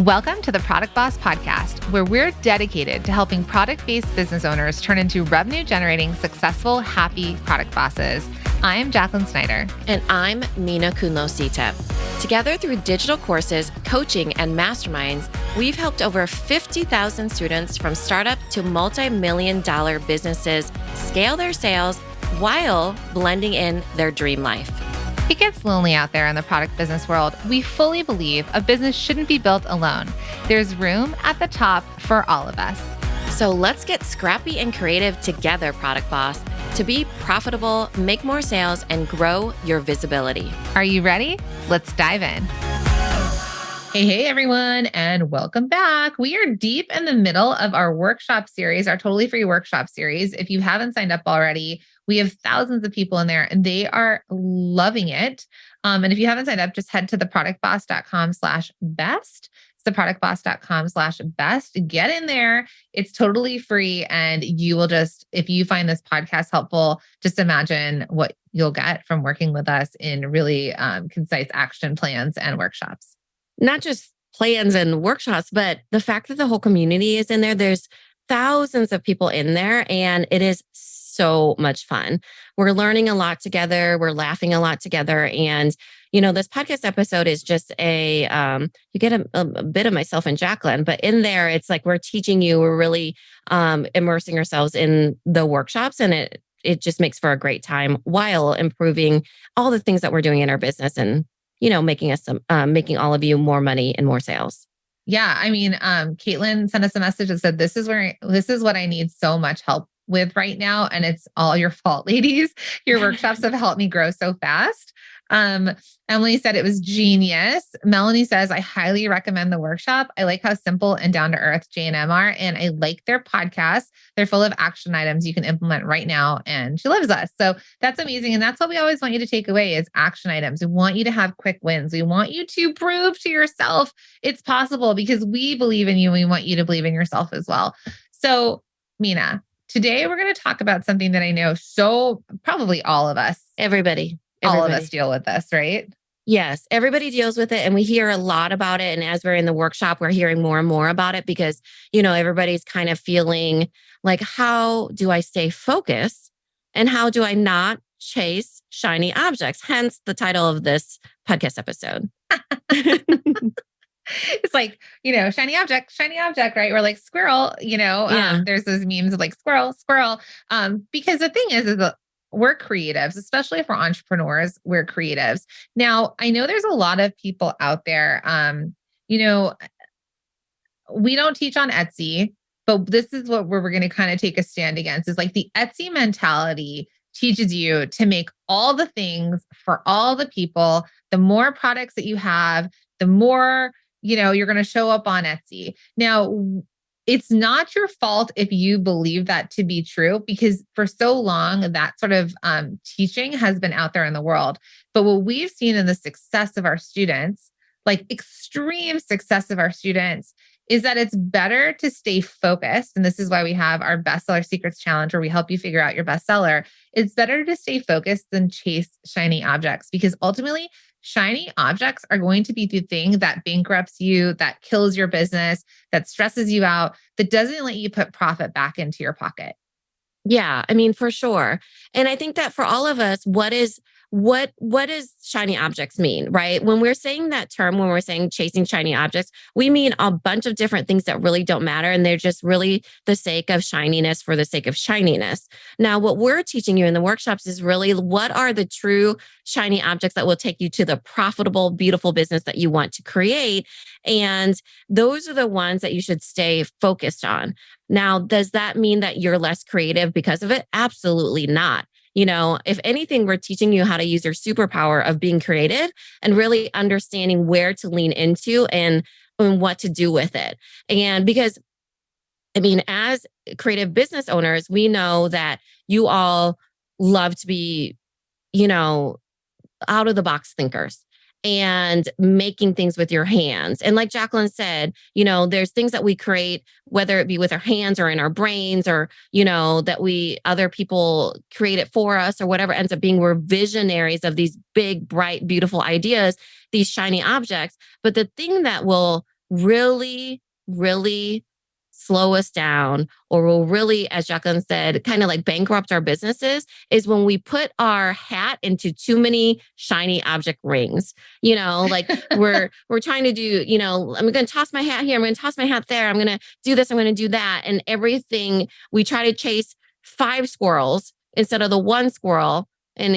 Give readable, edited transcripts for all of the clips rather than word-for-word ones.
Welcome to the Product Boss Podcast, where we're dedicated to helping product-based business owners turn into revenue-generating, successful, happy product bosses. I'm Jacqueline Snyder. And I'm Mina Kunlo-Sita. Together through digital courses, coaching, and masterminds, we've helped over 50,000 students from startup to multi-million-dollar businesses scale their sales while blending in their dream life. It gets lonely out there in the product business world. We fully believe a business shouldn't be built alone. There's room at the top for all of us. So let's get scrappy and creative together, Product Boss, to be profitable, make more sales, and grow your visibility. Are you ready? Let's dive in. Hey, everyone, and welcome back. We are deep in the middle of our workshop series, our totally free workshop series. If you haven't signed up already, we have thousands of people in there and they are loving it. And if you haven't signed up, just head to theproductboss.com/best. It's theproductboss.com/best. Get in there. It's totally free. And you will just, if you find this podcast helpful, just imagine what you'll get from working with us in really concise action plans and workshops. Not just plans and workshops, but the fact that the whole community is in there. There's thousands of people in there and it is so much fun. We're learning a lot together. We're laughing a lot together. And, you know, this podcast episode is just you get a bit of myself and Jacqueline, but in there, it's like we're teaching you, we're really immersing ourselves in the workshops, and it just makes for a great time while improving all the things that we're doing in our business and, you know, making all of you more money and more sales. Yeah. I mean, Caitlin sent us a message that said, this is what I need so much help with right now. And it's all your fault, ladies. Your workshops have helped me grow so fast. Emily said it was genius. Melanie says, I highly recommend the workshop. I like how simple and down to earth J&M are. And I like their podcasts. They're full of action items you can implement right now. And she loves us. So that's amazing. And that's what we always want you to take away is action items. We want you to have quick wins. We want you to prove to yourself it's possible because we believe in you. And we want you to believe in yourself as well. So Mina, today we're going to talk about something that I know probably all of us. Everybody. All of us deal with this, right? Yes, everybody deals with it. And we hear a lot about it. And as we're in the workshop, we're hearing more and more about it because, you know, everybody's kind of feeling like, how do I stay focused? And how do I not chase shiny objects? Hence the title of this podcast episode. It's like, you know, shiny object, right? Or like squirrel, you know, there's those memes of like squirrel. Because the thing is that we're creatives, especially if we're entrepreneurs, we're creatives. Now, I know there's a lot of people out there, you know, we don't teach on Etsy, but this is what we're going to kind of take a stand against is like the Etsy mentality teaches you to make all the things for all the people. The more products that you have, the more, you know, you're going to show up on Etsy. Now, it's not your fault if you believe that to be true, because for so long, that sort of teaching has been out there in the world. But what we've seen in the success of our students, like extreme success of our students, is that it's better to stay focused. And this is why we have our bestseller secrets challenge where we help you figure out your bestseller. It's better to stay focused than chase shiny objects, because ultimately shiny objects are going to be the thing that bankrupts you, that kills your business, that stresses you out, that doesn't let you put profit back into your pocket. Yeah, I mean, for sure. And I think that for all of us, what does shiny objects mean, right? When we're saying that term, when we're saying chasing shiny objects, we mean a bunch of different things that really don't matter. And they're just really the sake of shininess for the sake of shininess. Now, what we're teaching you in the workshops is really what are the true shiny objects that will take you to the profitable, beautiful business that you want to create. And those are the ones that you should stay focused on. Now, does that mean that you're less creative because of it? Absolutely not. You know, if anything, we're teaching you how to use your superpower of being creative and really understanding where to lean into and what to do with it. And because, I mean, as creative business owners, we know that you all love to be, you know, out of the box thinkers and making things with your hands. And like Jacqueline said, you know, there's things that we create, whether it be with our hands or in our brains or, you know, that other people create it for us or whatever ends up being, we're visionaries of these big, bright, beautiful ideas, these shiny objects. But the thing that will really, really slow us down, or will really, as Jacqueline said, kind of like bankrupt our businesses, is when we put our hat into too many shiny object rings. Like we're trying to do, I'm going to toss my hat here, I'm going to toss my hat there, I'm going to do this, I'm going to do that, and everything. We try to chase 5 squirrels instead of the 1 squirrel, and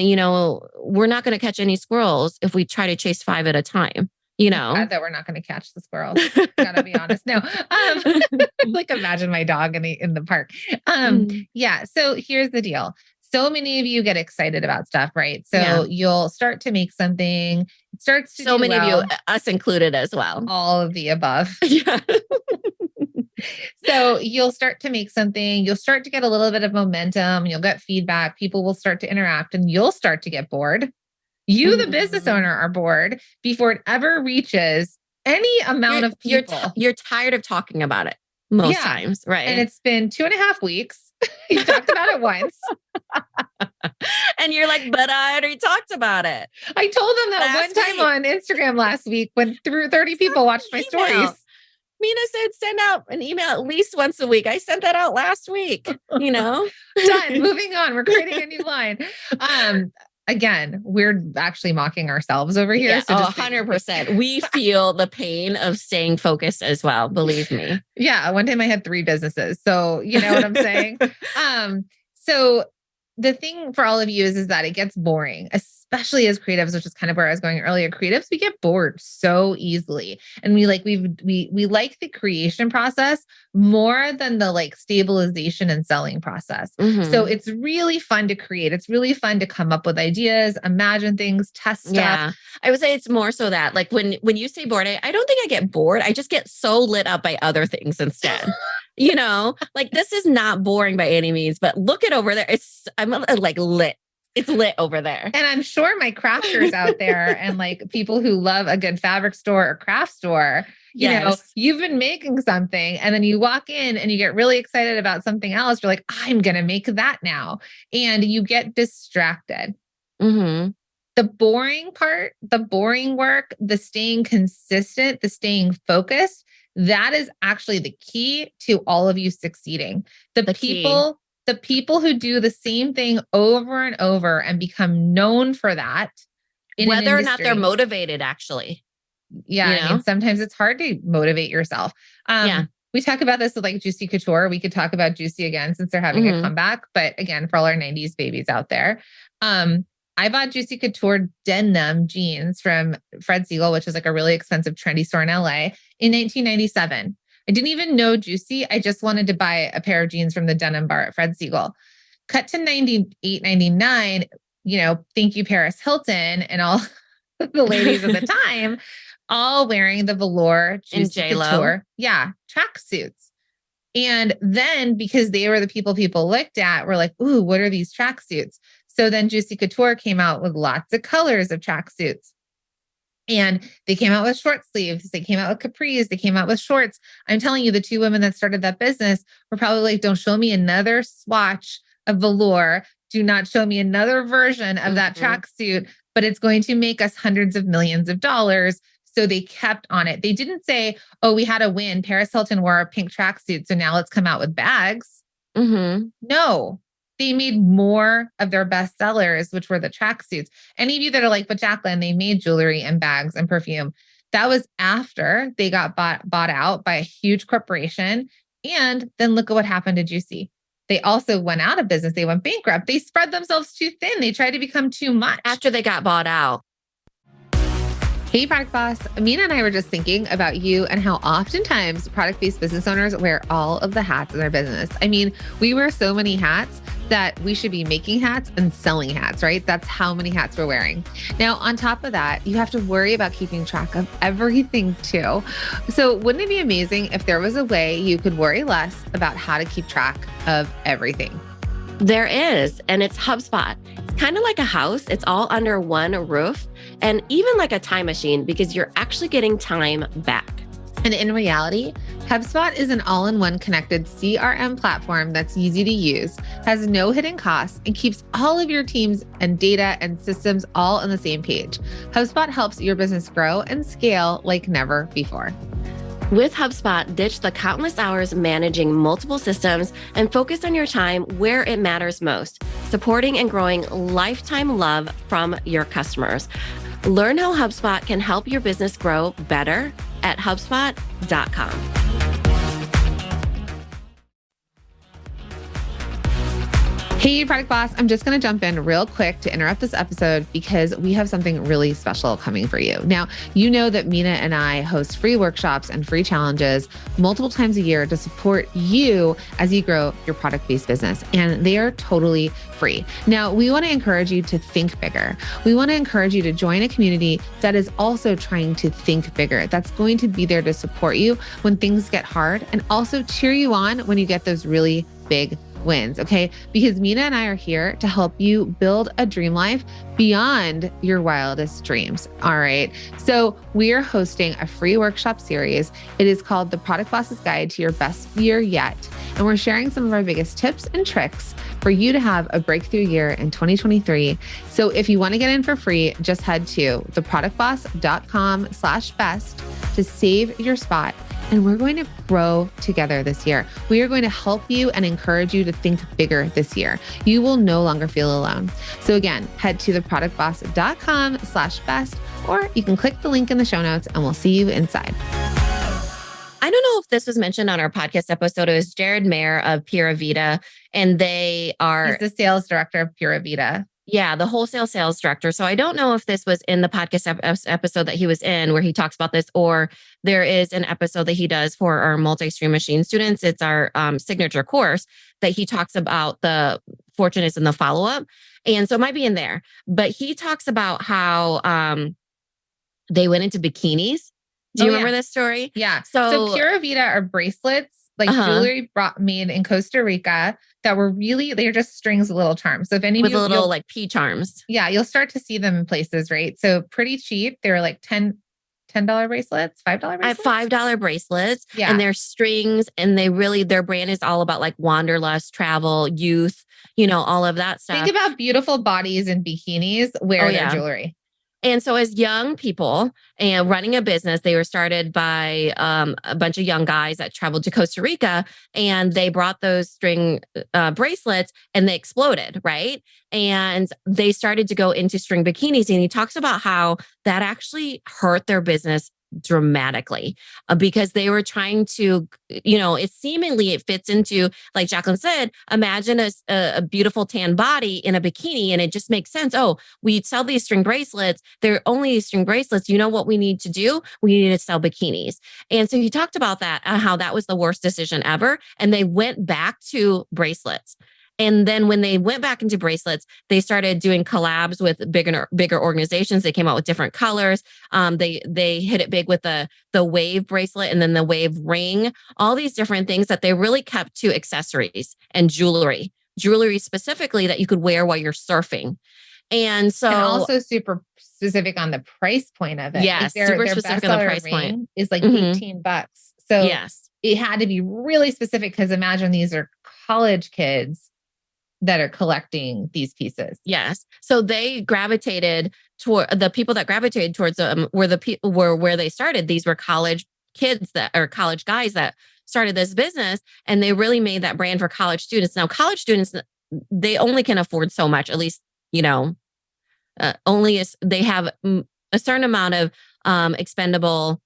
we're not going to catch any squirrels if we try to chase 5 at a time. Glad that we're not going to catch the squirrels. Gotta be honest. No, like imagine my dog in the park. Yeah. So here's the deal. So many of you get excited about stuff, right? So you'll start to make something. It starts to so many well, of you, us included as well. All of the above. Yeah. So you'll start to make something. You'll start to get a little bit of momentum. You'll get feedback. People will start to interact, and you'll start to get bored. You, the business owner, are bored before it ever reaches any amount of people. You're tired of talking about it most times, right? And it's been 2.5 weeks. You talked about it once. And you're like, but I already talked about it. I told them that one time on Instagram last week when 30 people watched my stories. Mina said, send out an email at least once a week. I sent that out last week, Done. Moving on. We're creating a new line. Again, we're actually mocking ourselves over here. Yeah, so 100%. We feel the pain of staying focused as well. Believe me. Yeah. One time I had 3 businesses. So you know what I'm saying? So the thing for all of you is that it gets boring, especially as creatives, which is kind of where I was going earlier. Creatives, we get bored so easily. And we like the creation process more than the like stabilization and selling process. So it's really fun to create. It's really fun to come up with ideas, imagine things, test stuff. Yeah. I would say it's more so that like when you say bored, I don't think I get bored. I just get so lit up by other things instead. Like this is not boring by any means, but look at over there. I'm like lit. It's lit over there. And I'm sure my crafters out there and like people who love a good fabric store or craft store, you've been making something and then you walk in and you get really excited about something else. You're like, I'm going to make that now. And you get distracted. The boring part, the boring work, the staying consistent, the staying focused, that is actually the key to all of you succeeding. The people who do the same thing over and over and become known for that. Whether or not they're motivated, actually. Yeah. I mean, sometimes it's hard to motivate yourself. We talk about this with like Juicy Couture. We could talk about Juicy again since they're having a comeback. But again, for all our 90s babies out there, I bought Juicy Couture denim jeans from Fred Siegel, which is like a really expensive, trendy store in LA in 1997. I didn't even know Juicy. I just wanted to buy a pair of jeans from the denim bar at Fred Siegel. Cut to 98, 99, thank you, Paris Hilton and all the ladies at the time, all wearing the velour Juicy Couture. Yeah, tracksuits. And then because they were the people looked at, were like, ooh, what are these tracksuits? So then Juicy Couture came out with lots of colors of tracksuits. And they came out with short sleeves. They came out with capris. They came out with shorts. I'm telling you, the 2 women that started that business were probably like, don't show me another swatch of velour. Do not show me another version of that tracksuit, but it's going to make us hundreds of millions of dollars. So they kept on it. They didn't say, oh, we had a win. Paris Hilton wore a pink tracksuit. So now let's come out with bags. No. They made more of their best sellers, which were the tracksuits. Any of you that are like, but Jacqueline, they made jewelry and bags and perfume. That was after they got bought out by a huge corporation. And then look at what happened to Juicy. They also went out of business. They went bankrupt. They spread themselves too thin. They tried to become too much. After they got bought out. Hey, Product Boss. Amina and I were just thinking about you and how oftentimes product-based business owners wear all of the hats in their business. I mean, we wear so many hats that we should be making hats and selling hats, right? That's how many hats we're wearing. Now, on top of that, you have to worry about keeping track of everything too. So wouldn't it be amazing if there was a way you could worry less about how to keep track of everything? There is, and it's HubSpot. It's kind of like a house. It's all under one roof, and even like a time machine because you're actually getting time back. And in reality, HubSpot is an all-in-one connected CRM platform that's easy to use, has no hidden costs, and keeps all of your teams and data and systems all on the same page. HubSpot helps your business grow and scale like never before. With HubSpot, ditch the countless hours managing multiple systems and focus on your time where it matters most, supporting and growing lifetime love from your customers. Learn how HubSpot can help your business grow better at HubSpot.com. Hey, Product Boss, I'm just going to jump in real quick to interrupt this episode because we have something really special coming for you. Now, you know that Mina and I host free workshops and free challenges multiple times a year to support you as you grow your product-based business, and they are totally free. Now, we want to encourage you to think bigger. We want to encourage you to join a community that is also trying to think bigger, that's going to be there to support you when things get hard and also cheer you on when you get those really big wins, okay? Because Mina and I are here to help you build a dream life beyond your wildest dreams, all right? So we are hosting a free workshop series. It is called The Product Boss's Guide to Your Best Year Yet. And we're sharing some of our biggest tips and tricks for you to have a breakthrough year in 2023. So if you want to get in for free, just head to theproductboss.com/best to save your spot. And we're going to grow together this year. We are going to help you and encourage you to think bigger this year. You will no longer feel alone. So again, head to theproductboss.com/best, or you can click the link in the show notes and we'll see you inside. I don't know if this was mentioned on our podcast episode. It was Jared Mayer of Pura Vida, and they are... He's the sales director of Pura Vida. Yeah, the wholesale sales director. So I don't know if this was in the podcast episode that he was in where he talks about this, or there is an episode that he does for our multi-stream machine students. It's our signature course that he talks about the fortune is in the follow-up. And so it might be in there, but he talks about how they went into bikinis. Do you remember this story? Yeah. So Pura Vida are bracelets, like jewelry made in Costa Rica that were really, they're just strings with little charms. So if any with little like P charms. Yeah. You'll start to see them in places, right? So pretty cheap. They were like $10 bracelets, $5 bracelets. $5 bracelets. Yeah. And they're strings, and they really, their brand is all about like wanderlust, travel, youth, you know, all of that stuff. Think about beautiful bodies in bikinis wear their jewelry. And so as young people and running a business, they were started by a bunch of young guys that traveled to Costa Rica, and they brought those string bracelets and they exploded, right? And they started to go into string bikinis. And he talks about how that actually hurt their business dramatically because they were trying to, you know, it fits into, like Jacqueline said, imagine a beautiful tan body in a bikini, and it just makes sense. Oh, we sell these string bracelets. They're only string bracelets. You know what we need to do? We need to sell bikinis. And so he talked about that, how that was the worst decision ever. And they went back to bracelets. And then when they went back into bracelets, they started doing collabs with bigger organizations. They came out with different colors. They hit it big with the wave bracelet and then the wave ring, all these different things that they really kept to accessories and jewelry specifically that you could wear while you're surfing. And also super specific on the price point of it. Yes, super specific on the price point. Is like $18. So yes, it had to be really specific because imagine these are college kids that are collecting these pieces. Yes. So they gravitated toward the people that gravitated towards them were where they started. These were college kids college guys that started this business, and they really made that brand for college students. Now, college students, they only can afford so much, at least, you know, they have a certain amount of expendable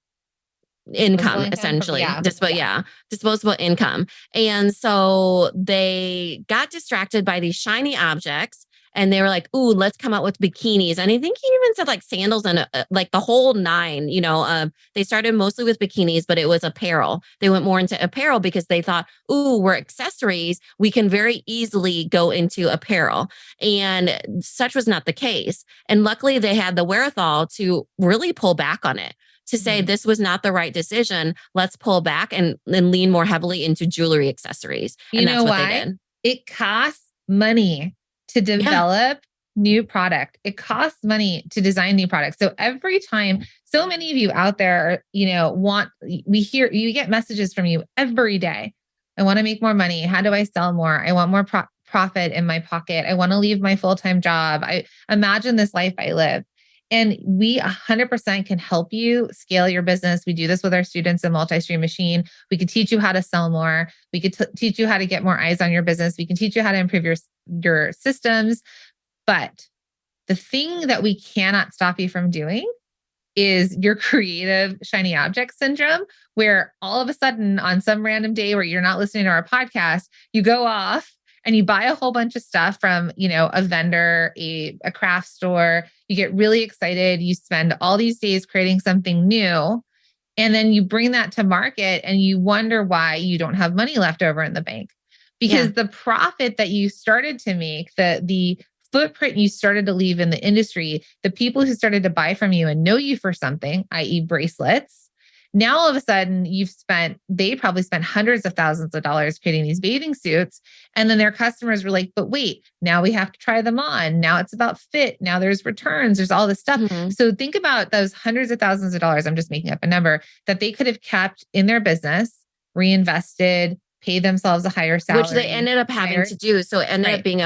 income, essentially. Disposable income. And so they got distracted by these shiny objects, and they were like, ooh, let's come out with bikinis. And I think he even said like sandals and like the whole nine, you know. They started mostly with bikinis, but it was apparel. They went more into apparel because they thought, ooh, we're accessories. We can very easily go into apparel. And such was not the case. And luckily they had the wherewithal to really pull back on it, to say this was not the right decision. Let's pull back and lean more heavily into jewelry accessories. And that's what they did. It costs money to develop new product. It costs money to design new products. So every time, so many of you out there, you know, you get messages from you every day. I want to make more money. How do I sell more? I want more profit in my pocket. I want to leave my full-time job. I imagine this life I live. And we 100% can help you scale your business. We do this with our students in Multi-Stream Machine. We can teach you how to sell more. We could teach you how to get more eyes on your business. We can teach you how to improve your systems. But the thing that we cannot stop you from doing is your creative shiny object syndrome, where all of a sudden on some random day where you're not listening to our podcast, you go off and you buy a whole bunch of stuff from, a vendor, a craft store. You get really excited. You spend all these days creating something new. And then you bring that to market and you wonder why you don't have money left over in the bank. Because the profit that you started to make, the footprint you started to leave in the industry, the people who started to buy from you and know you for something, i.e. bracelets, now all of a sudden they probably spent hundreds of thousands of dollars creating these bathing suits. And then their customers were like, but wait, now we have to try them on. Now it's about fit. Now there's returns. There's all this stuff. Mm-hmm. So think about those hundreds of thousands of dollars. I'm just making up a number that they could have kept in their business, reinvested, paid themselves a higher salary. Which they ended up having to do. So it ended up being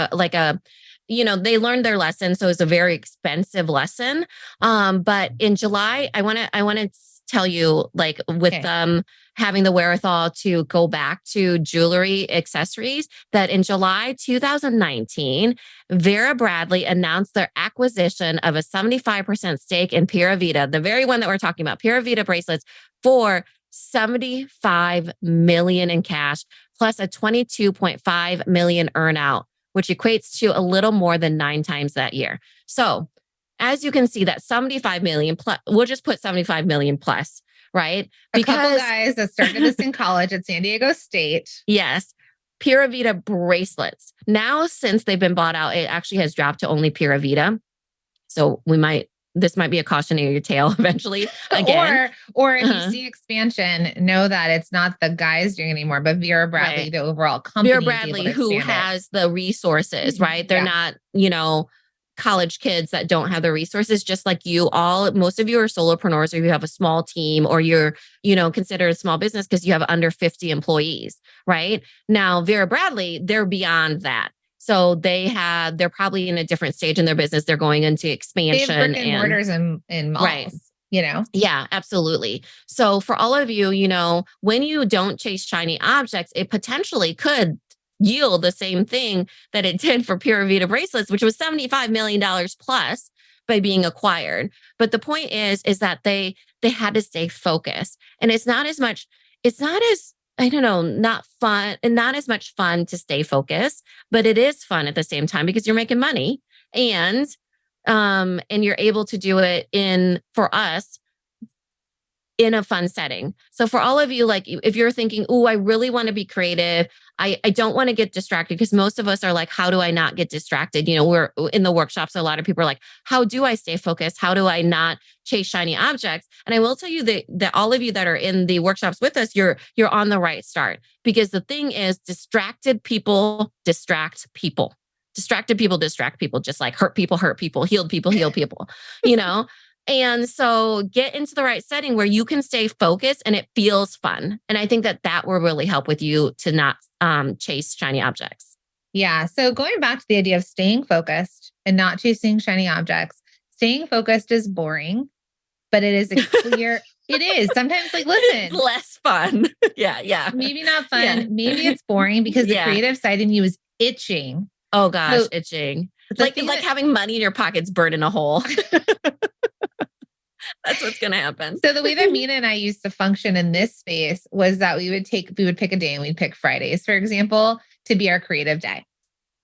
they learned their lesson. So it was a very expensive lesson. But in July, I want to tell you, with them having the wherewithal to go back to jewelry accessories, that in July 2019, Vera Bradley announced their acquisition of a 75% stake in Pura Vida, the very one that we're talking about, Pura Vida bracelets, for $75 million in cash, plus a $22.5 million earnout, which equates to a little more than 9 times that year. So as you can see, that 75 million plus, we'll just put 75 million plus, right? A couple guys that started this in college at San Diego State. Yes. Pura Vida bracelets. Now, since they've been bought out, it actually has dropped to only Pura Vida. So this might be a cautionary tale eventually. Again. or if you see expansion, know that it's not the guys doing anymore, but Vera Bradley, the overall company. Vera Bradley, who has the resources, right? They're not, college kids that don't have the resources, just like you all. Most of you are solopreneurs, or you have a small team, or you're, considered a small business because you have under 50 employees, right? Now, Vera Bradley, they're beyond that. So they're probably in a different stage in their business. They're going into expansion. They have brick and mortars in malls, right. Yeah, absolutely. So for all of you, when you don't chase shiny objects, it potentially could yield the same thing that it did for Pura Vida bracelets, which was $75 million plus by being acquired. But the point is that they had to stay focused. And it's not as not fun and not as much fun to stay focused, but it is fun at the same time because you're making money and you're able to do it for us, in a fun setting. So for all of you, if you're thinking, oh, I really want to be creative, I don't want to get distracted, because most of us are like, how do I not get distracted? We're in the workshops. A lot of people are like, how do I stay focused? How do I not chase shiny objects? And I will tell you that all of you that are in the workshops with us, you're on the right start, because the thing is, distracted people distract people. Distracted people distract people, just like hurt people, healed people, heal people, And so get into the right setting where you can stay focused and it feels fun. And I think that will really help with you to not chase shiny objects. Yeah. So going back to the idea of staying focused and not chasing shiny objects, staying focused is boring, but it is a clear, it is sometimes listen, it's less fun. Yeah. Maybe not fun. Yeah. Maybe it's boring because the creative side in you is itching. Oh gosh, itching. Like having money in your pockets burning a hole. That's what's going to happen. So the way that Mina and I used to function in this space was that we would pick a day, and we'd pick Fridays, for example, to be our creative day.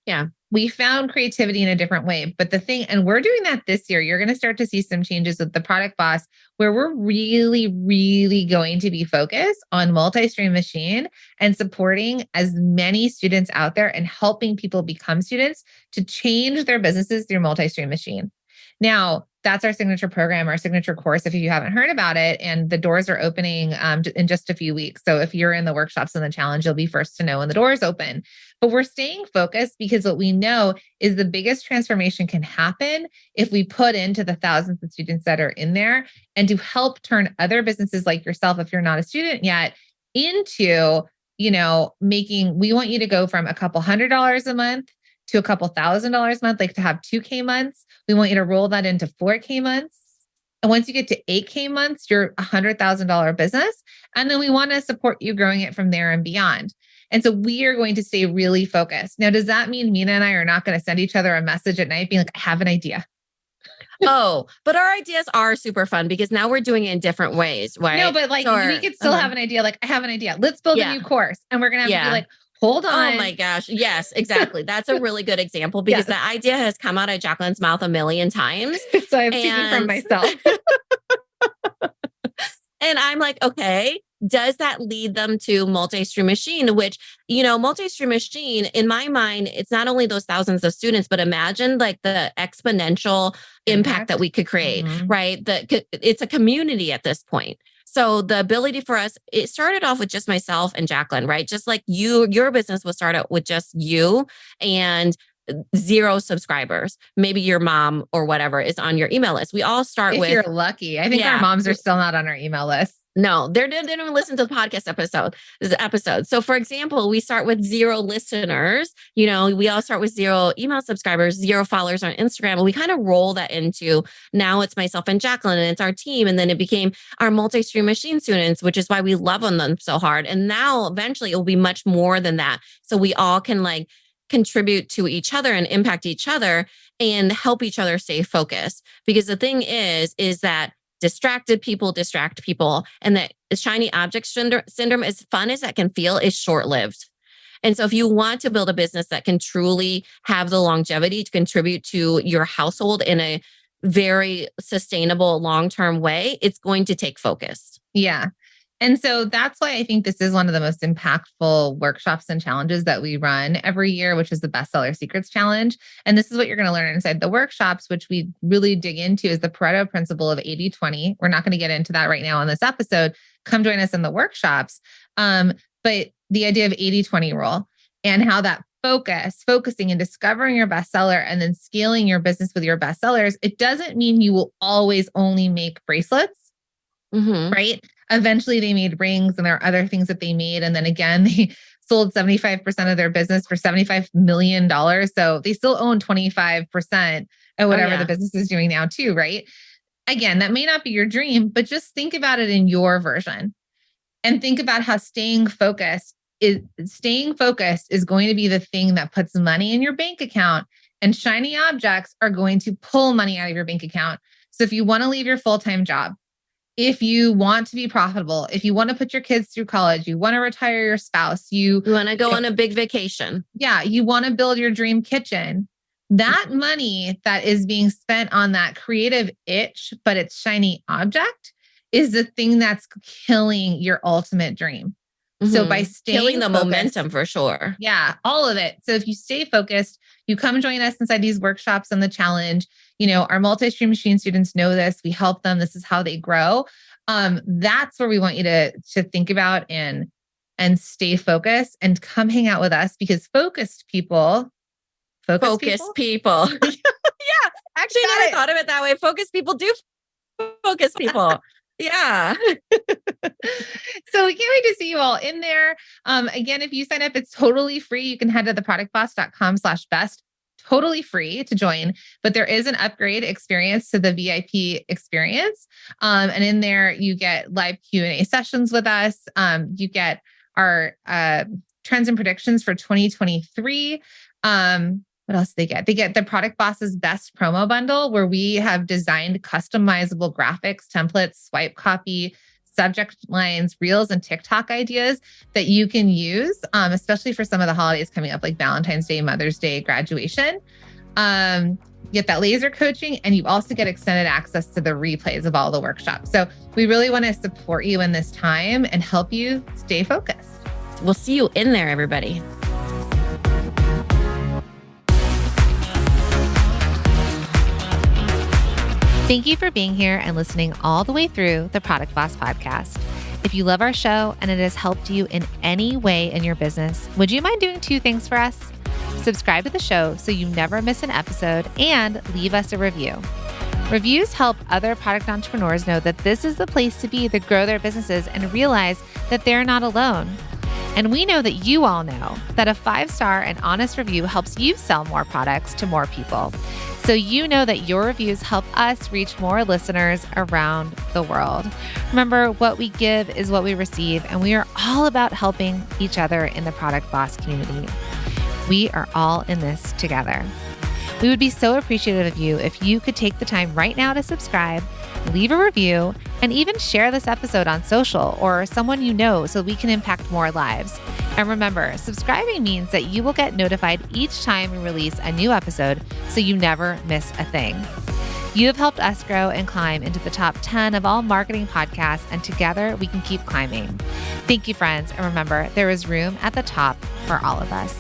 Yeah. We found creativity in a different way. But and we're doing that this year, you're going to start to see some changes with the Product Boss, where we're really, really going to be focused on Multi-Stream Machine and supporting as many students out there and helping people become students to change their businesses through Multi-Stream Machine. Now, that's our signature program, our signature course, if you haven't heard about it. And the doors are opening in just a few weeks. So if you're in the workshops and the challenge, you'll be first to know when the doors open. But we're staying focused because what we know is the biggest transformation can happen if we put into the thousands of students that are in there, and to help turn other businesses like yourself, if you're not a student yet, into, we want you to go from a couple $100s a month to a couple $1,000s a month, like to have 2K months. We want you to roll that into 4K months. And once you get to 8K months, you're a $100,000 business. And then we want to support you growing it from there and beyond. And so we are going to stay really focused. Now, does that mean Mina and I are not going to send each other a message at night being like, I have an idea? Oh, but our ideas are super fun because now we're doing it in different ways, right? No, but like we could still have an idea. Like, I have an idea. Let's build a new course. And we're going to have to be like, hold on. Oh my gosh. Yes, exactly. That's a really good example because the idea has come out of Jacqueline's mouth a million times. So I'm speaking from myself. And I'm like, okay, does that lead them to multi-stream machine, which, multi-stream machine in my mind, it's not only those thousands of students, but imagine like the exponential impact that we could create, right? It's a community at this point. So the ability for us, it started off with just myself and Jacqueline, right? Just like your business was started with just you and 0 subscribers. Maybe your mom or whatever is on your email list. We all start if with. You're lucky. I think our moms are still not on our email list. No, they didn't even listen to the podcast episode. So for example, we start with 0 listeners, we all start with 0 email subscribers, 0 followers on Instagram. And we kind of roll that into now it's myself and Jacqueline and it's our team. And then it became our multi-stream machine students, which is why we love on them so hard. And now eventually it will be much more than that. So we all can like contribute to each other and impact each other and help each other stay focused. Because the thing is that distracted people distract people. And that shiny object syndrome, as fun as that can feel, is short-lived. And so if you want to build a business that can truly have the longevity to contribute to your household in a very sustainable long-term way, it's going to take focus. Yeah. And so that's why I think this is one of the most impactful workshops and challenges that we run every year, which is the Bestseller Secrets Challenge. And this is what you're going to learn inside the workshops, which we really dig into is the Pareto principle of 80-20. We're not going to get into that right now on this episode. Come join us in the workshops. But the idea of 80-20 rule and how that focusing and discovering your bestseller and then scaling your business with your bestsellers, it doesn't mean you will always only make bracelets, right? Eventually they made rings and there are other things that they made. And then again, they sold 75% of their business for $75 million. So they still own 25% of whatever the business is doing now too, right? Again, that may not be your dream, but just think about it in your version and think about how staying focused is going to be the thing that puts money in your bank account, and shiny objects are going to pull money out of your bank account. So if you want to leave your full-time job, if you want to be profitable, if you want to put your kids through college, you want to retire your spouse, you want to go on a big vacation. Yeah. You want to build your dream kitchen. That money that is being spent on that creative itch, but it's shiny object, is the thing that's killing your ultimate dream. So by staying killing the focused, momentum for sure. Yeah, all of it. So if you stay focused, you come join us inside these workshops and the challenge. Our multi-stream machine students know this. We help them. This is how they grow. That's where we want you to think about and stay focused and come hang out with us, because focused people. Yeah, actually, I never thought of it that way. Focused people do focus people. Yeah. So we can't wait to see you all in there. Again, if you sign up, it's totally free. You can head to theproductboss.com/best. Totally free to join, but there is an upgrade experience to the VIP experience. And in there, you get live Q&A sessions with us. You get our trends and predictions for 2023. What else do they get? They get the Product Boss's Best Promo Bundle, where we have designed customizable graphics, templates, swipe copy, subject lines, reels, and TikTok ideas that you can use, especially for some of the holidays coming up, like Valentine's Day, Mother's Day, graduation. You get that laser coaching, and you also get extended access to the replays of all the workshops. So we really want to support you in this time and help you stay focused. We'll see you in there, everybody. Thank you for being here and listening all the way through the Product Boss podcast. If you love our show and it has helped you in any way in your business, would you mind doing 2 things for us? Subscribe to the show so you never miss an episode, and leave us a review. Reviews help other product entrepreneurs know that this is the place to be to grow their businesses and realize that they're not alone. And we know that you all know that a 5-star and honest review helps you sell more products to more people. So you know that your reviews help us reach more listeners around the world. Remember, what we give is what we receive, and we are all about helping each other in the Product Boss community. We are all in this together. We would be so appreciative of you if you could take the time right now to subscribe, leave a review, and even share this episode on social or someone you know so we can impact more lives. And remember, subscribing means that you will get notified each time we release a new episode so you never miss a thing. You have helped us grow and climb into the top 10 of all marketing podcasts, and together we can keep climbing. Thank you, friends. And remember, there is room at the top for all of us.